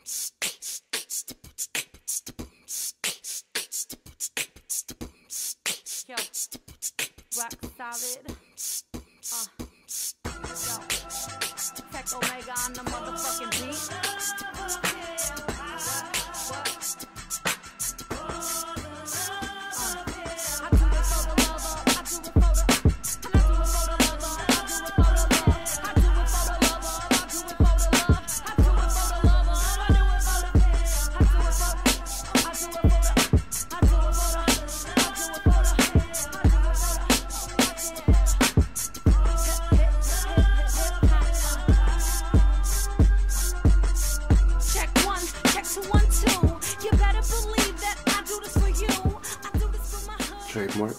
Yo, Rockzsolid. Yo, Tech Omega on the motherfucking beat. Trademark.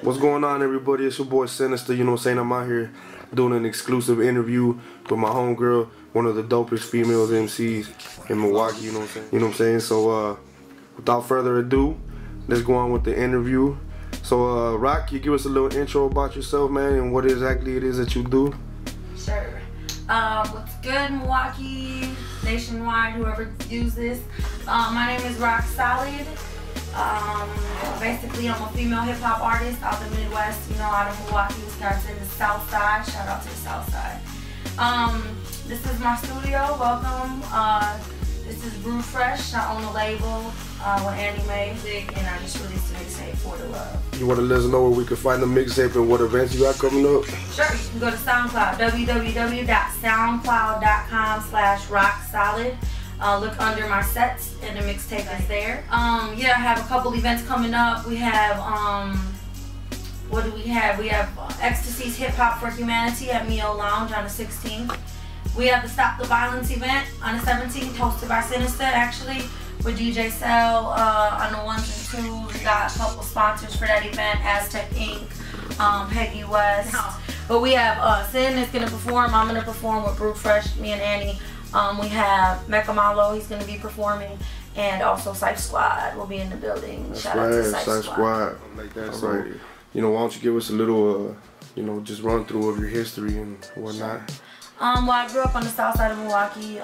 What's going on, everybody? It's your boy Sinista. You know what I'm saying? I'm out here doing an exclusive interview with my homegirl, one of the dopest females MCs in Milwaukee. You know what I'm saying? You know what I'm saying? So without further ado, let's go on with the interview. So Rock, you give us a little intro about yourself, man, and what exactly it is that you do. Sure. What's good, Milwaukee, nationwide, whoever views this. My name is Rockzsolid. Basically, I'm a female hip-hop artist out the Midwest, you know, out of Milwaukee, Wisconsin, the South Side. Shout out to the South Side. This is my studio. Welcome. This is Brew Fresh. I own a label with Annie Music, and I just released a mixtape for the love. You want to let us know where we can find the mixtape and what events you got coming up? Sure. You can go to SoundCloud, www.soundcloud.com/Rockzsolid. Look under my sets and the mixtape is there. Yeah, I have a couple events coming up. We have, what do we have? We have Ecstasy's Hip Hop for Humanity at Mio Lounge on the 16th. We have the Stop the Violence event on the 17th, hosted by Sinista, actually, with DJ Cell on the 1s and 2s. We got a couple sponsors for that event, Aztec Inc., Peggy West. But we have Sin is going to perform. I'm going to perform with Brew Fresh, me and Annie. We have Mecca Malo, he's going to be performing, and also Cypher Squad will be in the building. That's Shout right, out to Cypher Squad. Like that. So, you know, why don't you give us a little, you know, just run through of your history and whatnot. Well, I grew up on the south side of Milwaukee.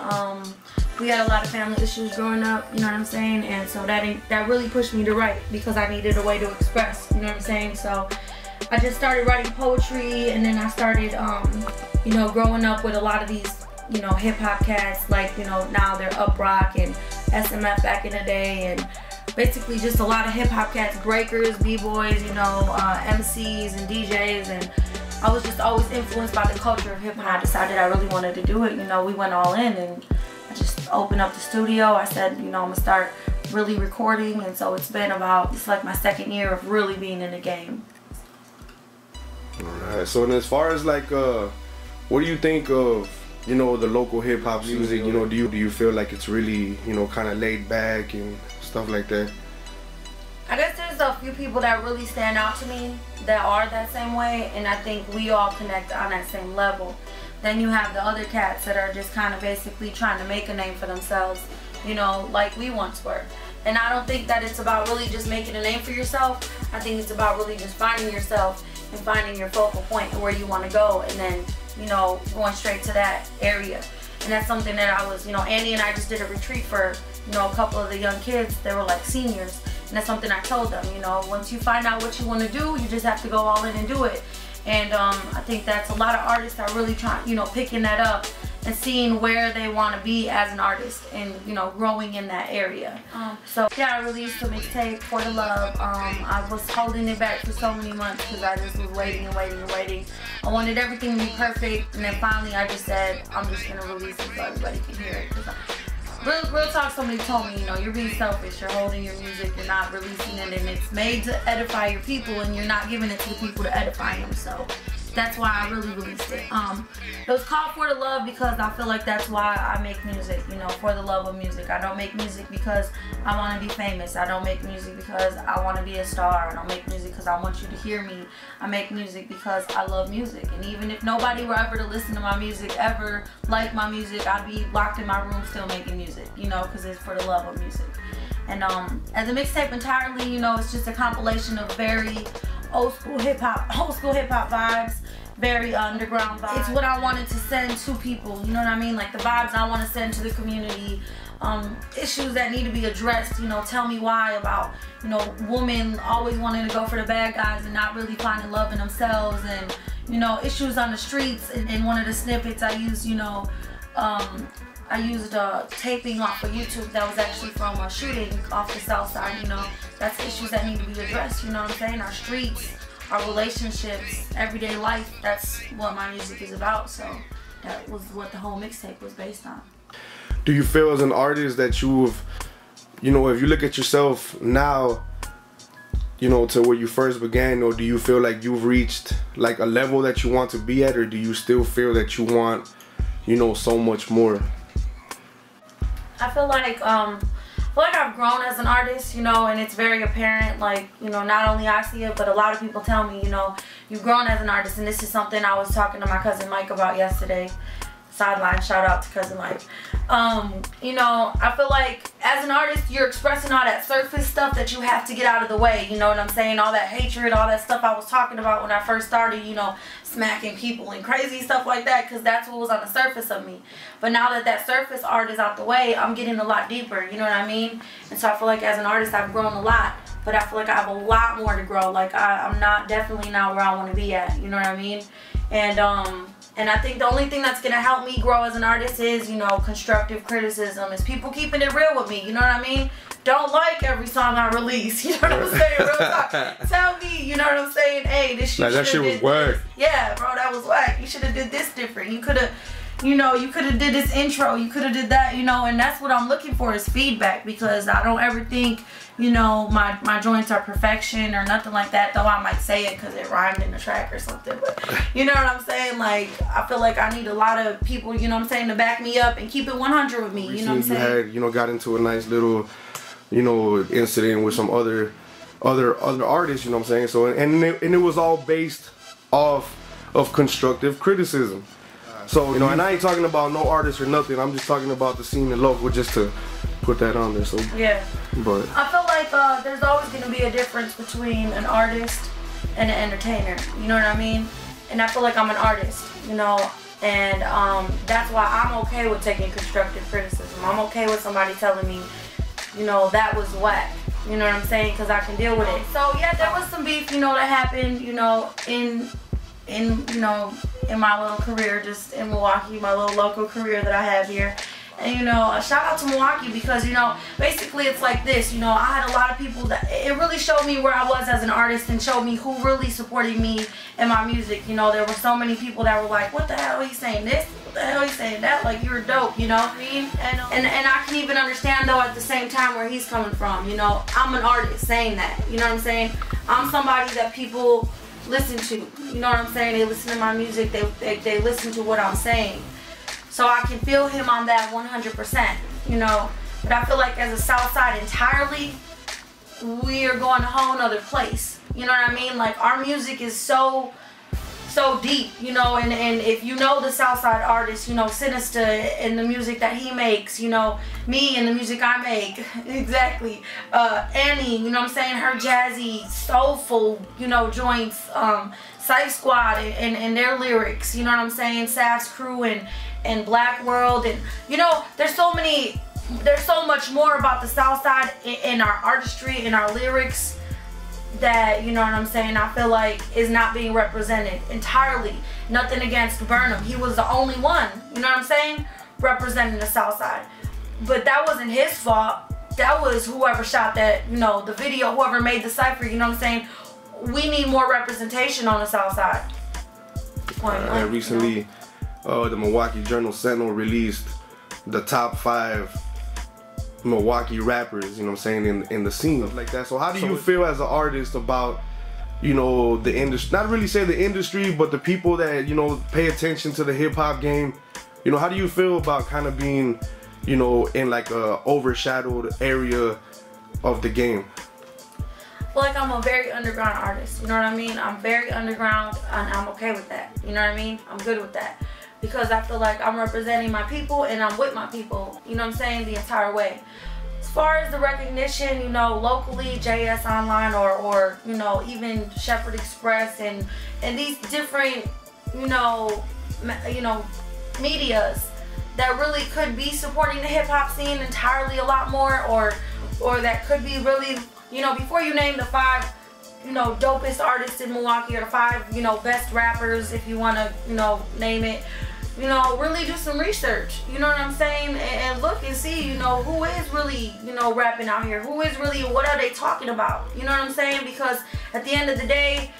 We had a lot of family issues growing up, you know what I'm saying? And so that really pushed me to write because I needed a way to express, you know what I'm saying? So I just started writing poetry, and then I started, you know, growing up with a lot of these, you know, hip hop cats, like, you know, now they're Up Rock and SMF back in the day, and basically just a lot of hip hop cats, breakers, b-boys, you know, MCs and DJs, and I was just always influenced by the culture of hip hop. I decided I really wanted to do it, you know, we went all in, and I just opened up the studio. I said, you know, I'm gonna start really recording, and so it's been about, it's like my second year of really being in the game. Alright, so and as far as like, what do you think of, you know, the local hip hop music? You know, do you feel like it's really, you know, kind of laid back and stuff like that? I guess there's a few people that really stand out to me that are that same way, and I think we all connect on that same level. Then you have the other cats that are just kind of basically trying to make a name for themselves, you know, like we once were. And I don't think that it's about really just making a name for yourself. I think it's about really just finding yourself and finding your focal point and where you want to go, and then, you know, going straight to that area. And that's something that I was, you know, Annie and I just did a retreat for, you know, a couple of the young kids. They were like seniors, and that's something I told them, you know, once you find out what you want to do, you just have to go all in and do it. And I think that's a lot of artists are really trying, you know, picking that up and seeing where they want to be as an artist and, you know, growing in that area. So yeah, I released a mixtape for the love. I was holding it back for so many months because I just was waiting and waiting and waiting. I wanted everything to be perfect, and then finally I just said, I'm just going to release it so everybody can hear it. Real talk, somebody told me, you know, you're being selfish, you're holding your music, you're not releasing it, and it's made to edify your people, and you're not giving it to the people to edify them, so that's why I really released it. It was called For the Love because I feel like that's why I make music, you know, for the love of music. I don't make music because I want to be famous. I don't make music because I want to be a star. I don't make music because I want you to hear me. I make music because I love music. And even if nobody were ever to listen to my music, ever like my music, I'd be locked in my room still making music, you know, because it's for the love of music. And as a mixtape entirely, you know, it's just a compilation of very old school hip hop vibes, very underground vibes. It's what I wanted to send to people, you know what I mean? Like the vibes I want to send to the community, issues that need to be addressed, you know, tell me why about, you know, women always wanting to go for the bad guys and not really finding love in themselves, and, you know, issues on the streets. In one of the snippets I used, you know, I used taping off of YouTube that was actually from a shooting off the south side, you know. That's issues that need to be addressed, you know what I'm saying? Our streets, our relationships, everyday life, that's what my music is about. So that was what the whole mixtape was based on. Do you feel as an artist that you've, you know, if you look at yourself now, you know, to where you first began, or do you feel like you've reached like a level that you want to be at, or do you still feel that you want, you know, so much more? I feel like I've grown as an artist, you know, and it's very apparent, like, you know, not only I see it, but a lot of people tell me, you know, you've grown as an artist. And this is something I was talking to my cousin Mike about yesterday. Sideline, shout out to cousin Mike. You know, I feel like as an artist, you're expressing all that surface stuff that you have to get out of the way, you know what I'm saying? All that hatred, all that stuff I was talking about when I first started, you know, smacking people and crazy stuff like that, because that's what was on the surface of me. But now that that surface art is out the way, I'm getting a lot deeper, you know what I mean? And so I feel like as an artist, I've grown a lot, but I feel like I have a lot more to grow. Like I'm definitely not where I want to be at, you know what I mean? And I think the only thing that's going to help me grow as an artist is, you know, constructive criticism, is people keeping it real with me, you know what I mean? Don't like every song I release, you know what I'm saying? Real talk. Tell me, you know what I'm saying? Hey, this shit, that shit was whack. Yeah, bro, that was whack. You should have did this different. You could have, you know, you could have did this intro. You could have did that, you know, and that's what I'm looking for, is feedback, because I don't ever think, you know, my joints are perfection or nothing like that, though I might say it because it rhymed in the track or something. But you know what I'm saying? Like, I feel like I need a lot of people, you know what I'm saying, to back me up and keep it 100 with me, you know what I'm saying? You had, you know, got into a nice little, you know, incident with some other artists, you know what I'm saying? So, and it was all based off of constructive criticism. So, you know, and I ain't talking about no artists or nothing. I'm just talking about the scene in local, just to put that on there. So yeah. But I feel like there's always going to be a difference between an artist and an entertainer. You know what I mean? And I feel like I'm an artist, you know, and that's why I'm okay with taking constructive criticism. I'm okay with somebody telling me, you know, that was whack. You know what I'm saying? Because I can deal with it. So yeah, there was some beef, you know, that happened, you know, in my little career, just in Milwaukee, my little local career that I have here. And, you know, a shout out to Milwaukee, because, you know, basically it's like this, you know, I had a lot of people that, it really showed me where I was as an artist and showed me who really supported me and my music. You know, there were so many people that were like, what the hell, he's saying this? What the hell, he's saying that? Like, you're dope, you know what I mean? And I can even understand, though, at the same time where he's coming from. You know, I'm an artist saying that, you know what I'm saying? I'm somebody that people listen to, you know what I'm saying? They listen to my music, they listen to what I'm saying. So I can feel him on that 100%, you know. But I feel like as a South Side entirely, we are going a whole nother place. You know what I mean? Like, our music is so deep, you know, and if you know the South Side artist, you know, Sinista and the music that he makes, you know, me and the music I make, exactly, Annie, you know what I'm saying, her jazzy, soulful, you know, joints, Psych Squad and their lyrics, you know what I'm saying, Saf's crew and Black World, and, you know, there's so much more about the South Side in our artistry, in our lyrics, that, you know what I'm saying, I feel like is not being represented entirely. Nothing against Burnham. He was the only one, you know what I'm saying, representing the South Side. But that wasn't his fault. That was whoever shot that, you know, the video, whoever made the cypher, you know what I'm saying. We need more representation on the South Side. Recently, you know? The Milwaukee Journal Sentinel released the top 5 Milwaukee rappers, you know what I'm saying, in the scene, stuff like that. So how do you feel as an artist about, you know, the industry, not really say the industry, but the people that, you know, pay attention to the hip hop game? You know, how do you feel about kind of being, you know, in like a overshadowed area of the game? I feel like I'm a very underground artist, you know what I mean? I'm very underground, and I'm okay with that, you know what I mean? I'm good with that, because I feel like I'm representing my people and I'm with my people, you know what I'm saying, the entire way. as far as the recognition, you know, locally, JS Online or you know, even Shepherd Express and these different, you know, medias that really could be supporting the hip hop scene entirely a lot more, or that could be really, you know, before you name the 5, you know, dopest artists in Milwaukee, or the 5, you know, best rappers, if you want to, you know, name it. You know, really do some research, you know what I'm saying, and look and see, you know, who is really, you know, rapping out here, who is really, what are they talking about, you know what I'm saying, because at the end of the day,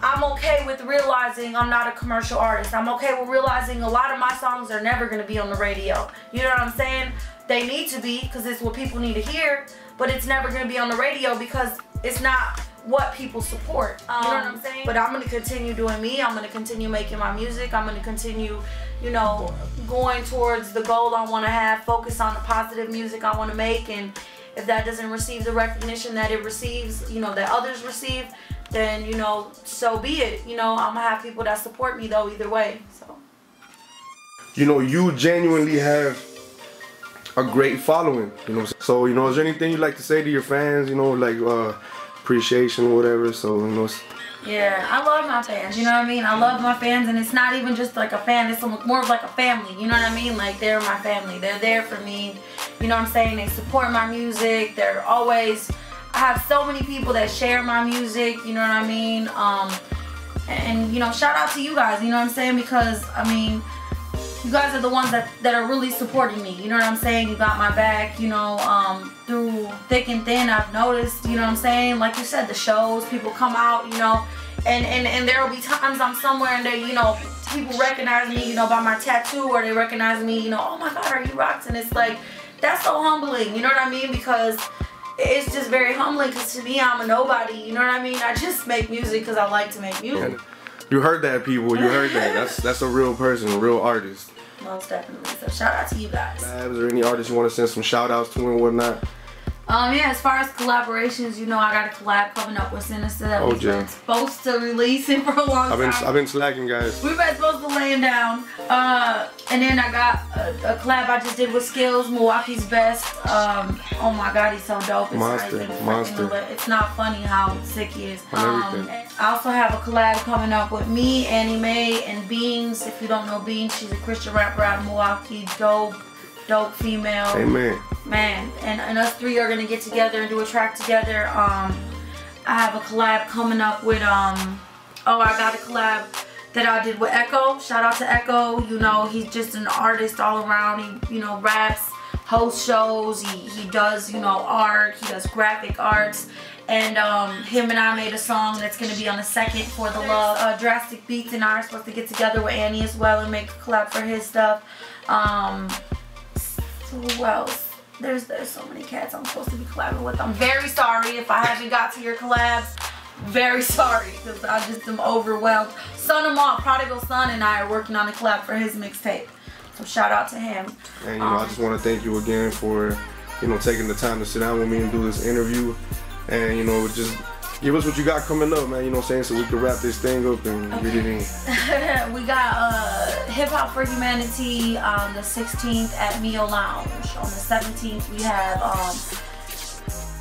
I'm okay with realizing I'm not a commercial artist. I'm okay with realizing a lot of my songs are never going to be on the radio, you know what I'm saying. They need to be, because it's what people need to hear, but it's never going to be on the radio because it's not what people support, you know what I'm saying. But I'm going to continue doing me. I'm going to continue making my music. I'm going to continue, you know, going towards the goal I want to have, focus on the positive music I want to make, and if that doesn't receive the recognition that it receives, you know, that others receive, then, you know, so be it. You know, I'm going to have people that support me though either way. So, you know, you genuinely have a great following, you know. So, you know, is there anything you'd like to say to your fans, you know, like appreciation or whatever? So, you know. Yeah, I love my fans, you know what I mean? I love my fans, and it's not even just like a fan, it's more of like a family, you know what I mean? Like, they're my family, they're there for me, you know what I'm saying? They support my music, they're always, I have so many people that share my music, you know what I mean? And you know, shout out to you guys, you know what I'm saying? Because, I mean, you guys are the ones that are really supporting me, you know what I'm saying? You got my back, you know, through thick and thin. I've noticed, you know what I'm saying? Like you said, the shows, people come out, you know, and there will be times I'm somewhere and they, you know, people recognize me, you know, by my tattoo, or they recognize me, you know, oh my God, are you Rox? And it's like, that's so humbling, you know what I mean? Because it's just very humbling, because to me, I'm a nobody, you know what I mean? I just make music because I like to make music. You heard that, people. You heard that. That's a real person, a real artist. Most definitely. So shout out to you guys. Is there any artists you want to send some shout outs to and whatnot? Yeah, as far as collaborations, you know, I got a collab coming up with Sinista that we've been supposed to release it for a long time. I've been slacking, guys. We've been supposed to lay him down. And then I got a collab I just did with Skills, Milwaukee's Best. Oh my God, he's so dope. It's monster. It's not funny how sick he is. I also have a collab coming up with me, Annie Mae, and Beans. If you don't know Beans, she's a Christian rapper out of Milwaukee. Dope female. Amen. Man, and us 3 are gonna get together and do a track together. I have a collab coming up with I got a collab that I did with Echo. Shout out to Echo. You know, he's just an artist all around. He, you know, raps, hosts shows. He does, you know, art. He does graphic arts. And him and I made a song that's gonna be on the 2nd for the Love. Drastic Beats and I are supposed to get together with Annie as well and make a collab for his stuff. Who else? There's so many cats I'm supposed to be collabing with. I'm very sorry if I haven't got to your collabs. Very sorry, because I just am overwhelmed. Son of Mom, Prodigal Son, and I are working on a collab for his mixtape. So shout out to him. And you know, I just want to thank you again for, you know, taking the time to sit down with me and do this interview. And, you know, just give us what you got coming up, man, you know what I'm saying, so we can wrap this thing up and get it in. We got Hip Hop for Humanity on the 16th at Mio Lounge. On the 17th, we have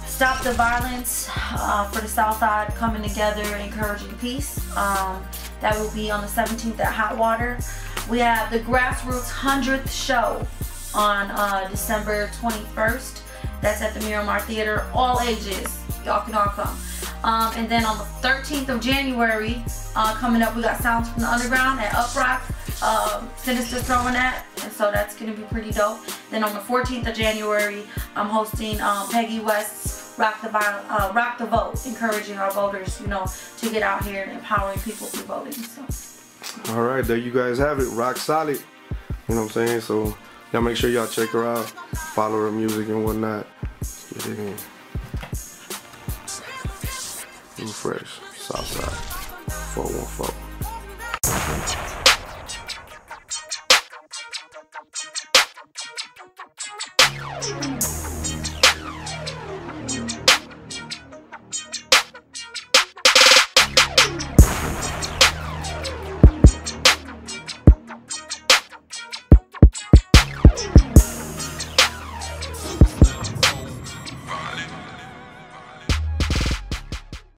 Stop the Violence for the Southside coming together, encouraging peace. That will be on the 17th at Hot Water. We have the Grassroots 100th show on December 21st. That's at the Miramar Theater. All ages. Y'all can all come. And then on the 13th of January, coming up, we got Sounds from the Underground at Uprock. Sinista's throwing that, and so that's going to be pretty dope. Then on the 14th of January, I'm hosting Peggy West's Rock the Vote, encouraging our voters, you know, to get out here and empowering people through voting. So. All right, there you guys have it. Rockzsolid. You know what I'm saying? So y'all make sure y'all check her out, follow her music and whatnot. Let's get it in. New Fresh, Southside, 414.